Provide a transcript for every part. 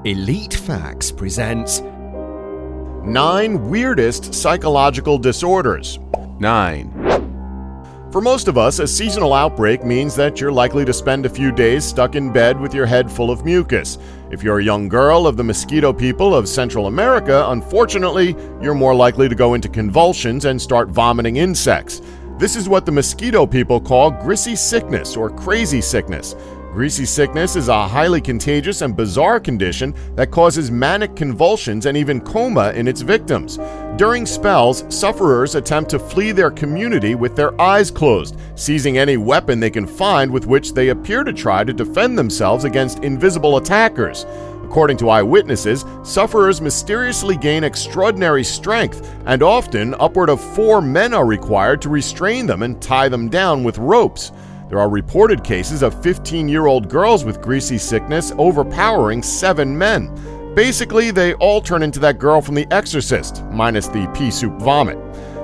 Elite Facts presents 9 Weirdest Psychological Disorders. 9. For most of us, a seasonal outbreak means that you're likely to spend a few days stuck in bed with your head full of mucus. If you're a young girl of the mosquito people of Central America, unfortunately, you're more likely to go into convulsions and start vomiting insects. This is what the mosquito people call Grizzy sickness or crazy sickness. Grizzy sickness is a highly contagious and bizarre condition that causes manic convulsions and even coma in its victims. During spells, sufferers attempt to flee their community with their eyes closed, seizing any weapon they can find with which they appear to try to defend themselves against invisible attackers. According to eyewitnesses, sufferers mysteriously gain extraordinary strength, and often upward of 4 men are required to restrain them and tie them down with ropes. There are reported cases of 15-year-old girls with Grizzy sickness overpowering 7 men. Basically, they all turn into that girl from The Exorcist, minus the pea soup vomit.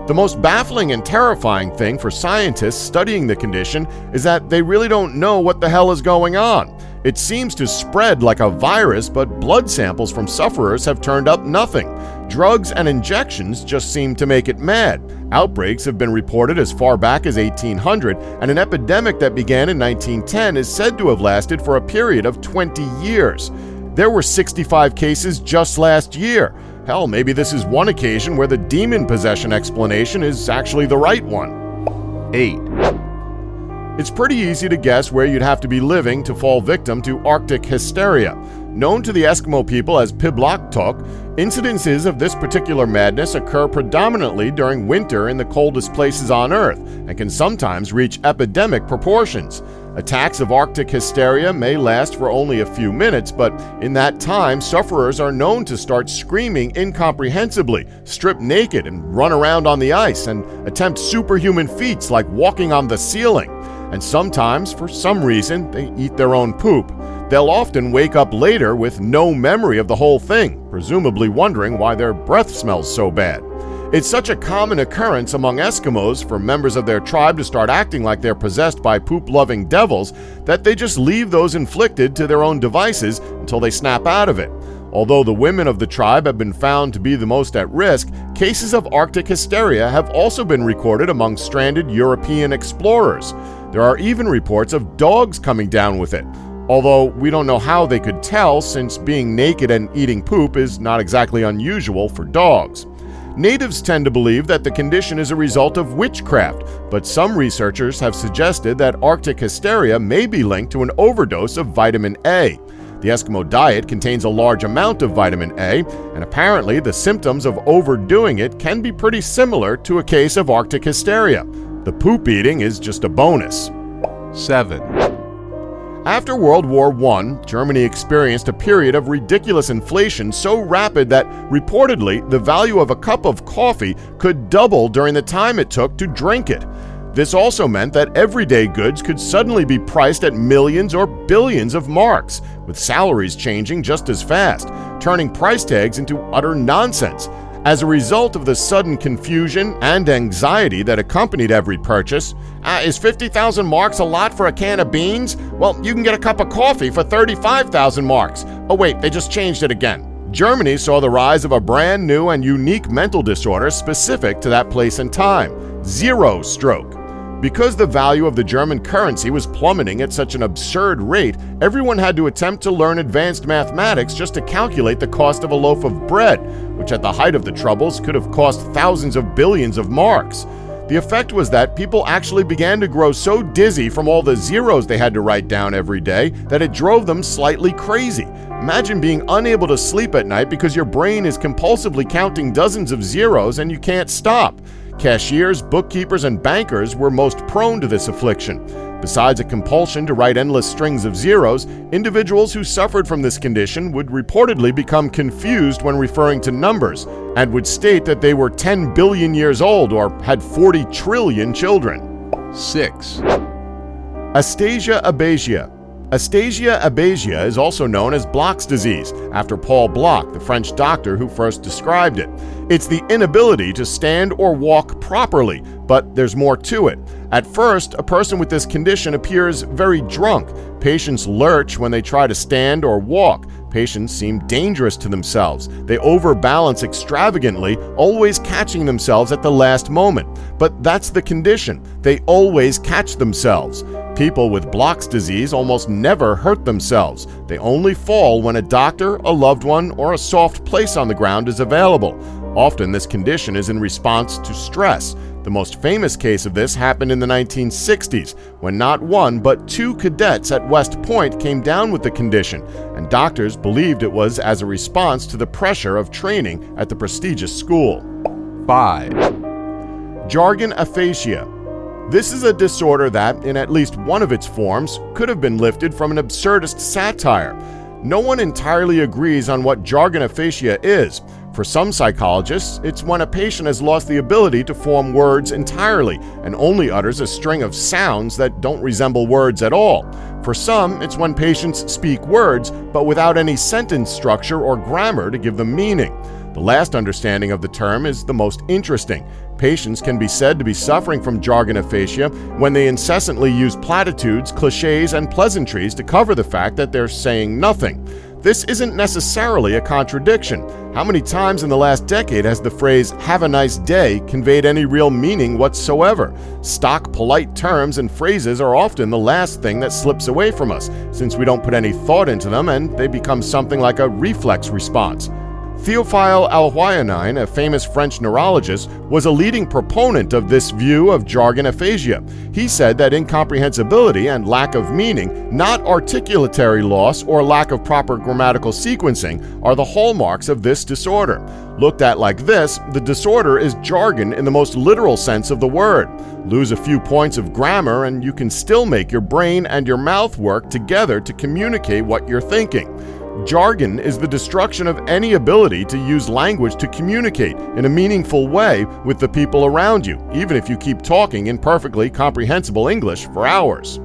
The most baffling and terrifying thing for scientists studying the condition is that they really don't know what the hell is going on. It seems to spread like a virus, but blood samples from sufferers have turned up nothing. Drugs and injections just seem to make it mad. Outbreaks have been reported as far back as 1800, and an epidemic that began in 1910 is said to have lasted for a period of 20 years. There were 65 cases just last year. Hell, maybe this is one occasion where the demon possession explanation is actually the right one. 8. It's pretty easy to guess where you'd have to be living to fall victim to Arctic hysteria. Known to the Eskimo people as piblaktok, incidences of this particular madness occur predominantly during winter in the coldest places on Earth and can sometimes reach epidemic proportions. Attacks of Arctic hysteria may last for only a few minutes, but in that time, sufferers are known to start screaming incomprehensibly, strip naked, and run around on the ice and attempt superhuman feats like walking on the ceiling. And sometimes, for some reason, they eat their own poop. They'll often wake up later with no memory of the whole thing, presumably wondering why their breath smells so bad. It's such a common occurrence among Eskimos for members of their tribe to start acting like they're possessed by poop-loving devils that they just leave those inflicted to their own devices until they snap out of it. Although the women of the tribe have been found to be the most at risk, cases of Arctic hysteria have also been recorded among stranded European explorers. There are even reports of dogs coming down with it, although we don't know how they could tell since being naked and eating poop is not exactly unusual for dogs. Natives tend to believe that the condition is a result of witchcraft, but some researchers have suggested that Arctic hysteria may be linked to an overdose of vitamin A. The Eskimo diet contains a large amount of vitamin A, and apparently the symptoms of overdoing it can be pretty similar to a case of Arctic hysteria. The poop eating is just a bonus. 7. After World War I, Germany experienced a period of ridiculous inflation so rapid that, reportedly, the value of a cup of coffee could double during the time it took to drink it. This also meant that everyday goods could suddenly be priced at millions or billions of marks, with salaries changing just as fast, turning price tags into utter nonsense. As a result of the sudden confusion and anxiety that accompanied every purchase, is 50,000 marks a lot for a can of beans? Well, you can get a cup of coffee for 35,000 marks. Oh wait, they just changed it again. Germany saw the rise of a brand new and unique mental disorder specific to that place and time: zero stroke. Because the value of the German currency was plummeting at such an absurd rate, everyone had to attempt to learn advanced mathematics just to calculate the cost of a loaf of bread, which at the height of the Troubles could have cost thousands of billions of marks. The effect was that people actually began to grow so dizzy from all the zeros they had to write down every day that it drove them slightly crazy. Imagine being unable to sleep at night because your brain is compulsively counting dozens of zeros and you can't stop. Cashiers, bookkeepers, and bankers were most prone to this affliction. Besides a compulsion to write endless strings of zeros, individuals who suffered from this condition would reportedly become confused when referring to numbers and would state that they were 10 billion years old or had 40 trillion children. 6. Aphasia. Aphasia is also known as Bloch's disease, after Paul Bloch, the French doctor who first described it. It's the inability to stand or walk properly, but there's more to it. At first, a person with this condition appears very drunk. Patients lurch when they try to stand or walk. Patients seem dangerous to themselves. They overbalance extravagantly, always catching themselves at the last moment. But that's the condition. They always catch themselves. People with Bloch's disease almost never hurt themselves. They only fall when a doctor, a loved one, or a soft place on the ground is available. Often this condition is in response to stress. The most famous case of this happened in the 1960s, when not one but two cadets at West Point came down with the condition, and doctors believed it was as a response to the pressure of training at the prestigious school. 5. Jargon aphasia. This is a disorder that, in at least one of its forms, could have been lifted from an absurdist satire. No one entirely agrees on what jargon aphasia is. For some psychologists, it's when a patient has lost the ability to form words entirely and only utters a string of sounds that don't resemble words at all. For some, it's when patients speak words but without any sentence structure or grammar to give them meaning. The last understanding of the term is the most interesting. Patients can be said to be suffering from jargon aphasia when they incessantly use platitudes, cliches, and pleasantries to cover the fact that they're saying nothing. This isn't necessarily a contradiction. How many times in the last decade has the phrase "have a nice day" conveyed any real meaning whatsoever? Stock, polite terms and phrases are often the last thing that slips away from us, since we don't put any thought into them and they become something like a reflex response. Théophile Alhuayanine, a famous French neurologist, was a leading proponent of this view of jargon aphasia. He said that incomprehensibility and lack of meaning, not articulatory loss or lack of proper grammatical sequencing, are the hallmarks of this disorder. Looked at like this, the disorder is jargon in the most literal sense of the word. Lose a few points of grammar and you can still make your brain and your mouth work together to communicate what you're thinking. Jargon is the destruction of any ability to use language to communicate in a meaningful way with the people around you, even if you keep talking in perfectly comprehensible English for hours.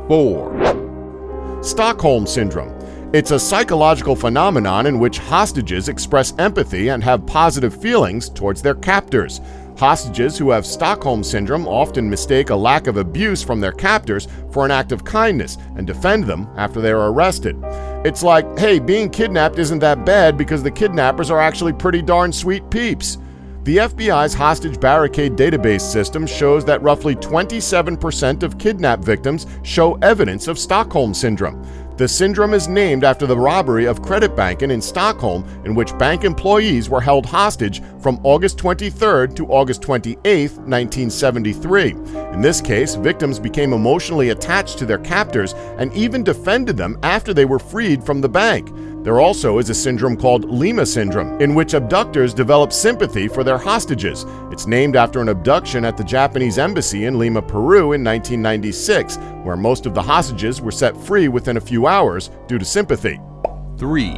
4. Stockholm Syndrome. It's a psychological phenomenon in which hostages express empathy and have positive feelings towards their captors. Hostages who have Stockholm Syndrome often mistake a lack of abuse from their captors for an act of kindness and defend them after they are arrested. It's like, hey, being kidnapped isn't that bad because the kidnappers are actually pretty darn sweet peeps. The FBI's hostage barricade database system shows that roughly 27% of kidnap victims show evidence of Stockholm Syndrome. The syndrome is named after the robbery of Creditbanken in Stockholm, in which bank employees were held hostage from August 23 to August 28, 1973. In this case, victims became emotionally attached to their captors and even defended them after they were freed from the bank. There also is a syndrome called Lima Syndrome, in which abductors develop sympathy for their hostages. It's named after an abduction at the Japanese embassy in Lima, Peru in 1996, where most of the hostages were set free within a few hours due to sympathy. 3.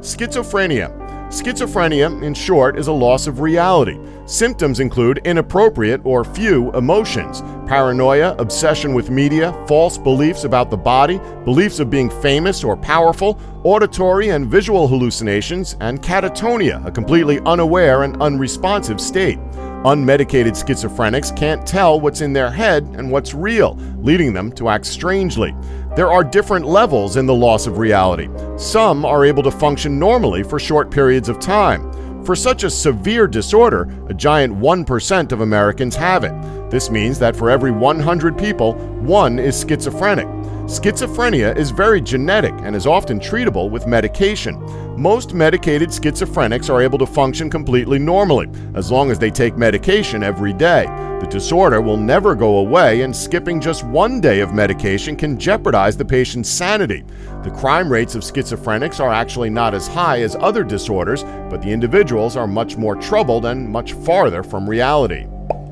Schizophrenia. Schizophrenia, in short, is a loss of reality. Symptoms include inappropriate or few emotions, paranoia, obsession with media, false beliefs about the body, beliefs of being famous or powerful, auditory and visual hallucinations, and catatonia, a completely unaware and unresponsive state. Unmedicated schizophrenics can't tell what's in their head and what's real, leading them to act strangely. There are different levels in the loss of reality. Some are able to function normally for short periods of time. For such a severe disorder, a giant 1% of Americans have it. This means that for every 100 people, one is schizophrenic. Schizophrenia is very genetic and is often treatable with medication. Most medicated schizophrenics are able to function completely normally, as long as they take medication every day. The disorder will never go away, and skipping just one day of medication can jeopardize the patient's sanity. The crime rates of schizophrenics are actually not as high as other disorders, but the individuals are much more troubled and much farther from reality.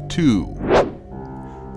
2.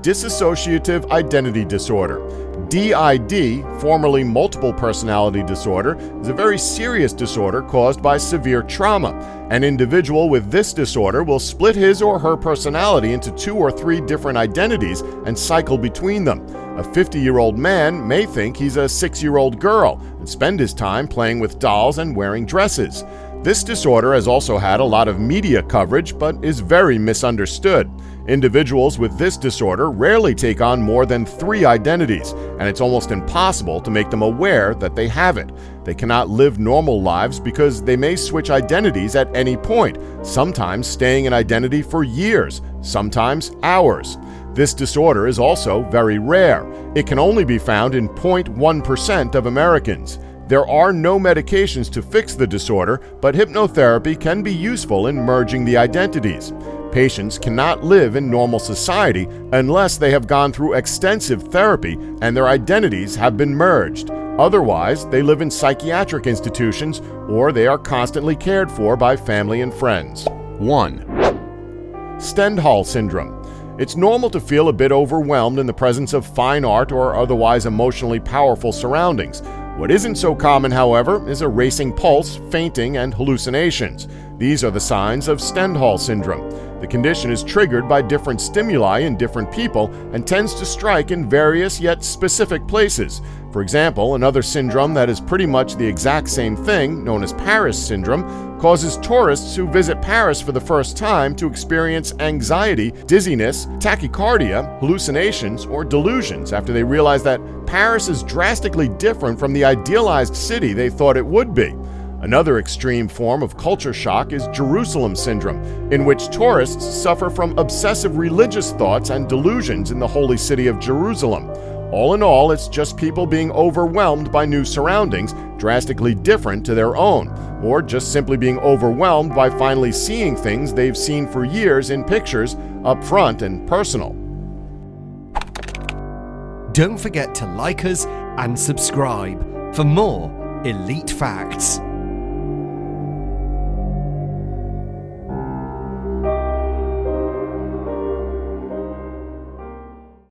Dissociative identity disorder. DID, formerly multiple personality disorder, is a very serious disorder caused by severe trauma. An individual with this disorder will split his or her personality into 2 or 3 different identities and cycle between them. A 50-year-old man may think he's a 6-year-old girl and spend his time playing with dolls and wearing dresses. This disorder has also had a lot of media coverage, but is very misunderstood. Individuals with this disorder rarely take on more than 3 identities, and it's almost impossible to make them aware that they have it. They cannot live normal lives because they may switch identities at any point, sometimes staying in identity for years, sometimes hours. This disorder is also very rare. It can only be found in 0.1% of Americans. There are no medications to fix the disorder, but hypnotherapy can be useful in merging the identities. Patients cannot live in normal society unless they have gone through extensive therapy and their identities have been merged. Otherwise, they live in psychiatric institutions or they are constantly cared for by family and friends. 1. Stendhal Syndrome. It's normal to feel a bit overwhelmed in the presence of fine art or otherwise emotionally powerful surroundings. What isn't so common, however, is a racing pulse, fainting, and hallucinations. These are the signs of Stendhal Syndrome. The condition is triggered by different stimuli in different people and tends to strike in various yet specific places. For example, another syndrome that is pretty much the exact same thing, known as Paris syndrome, causes tourists who visit Paris for the first time to experience anxiety, dizziness, tachycardia, hallucinations, or delusions after they realize that Paris is drastically different from the idealized city they thought it would be. Another extreme form of culture shock is Jerusalem Syndrome, in which tourists suffer from obsessive religious thoughts and delusions in the holy city of Jerusalem. All in all, it's just people being overwhelmed by new surroundings, drastically different to their own, or just simply being overwhelmed by finally seeing things they've seen for years in pictures, up front and personal. Don't forget to like us and subscribe for more Elite Facts.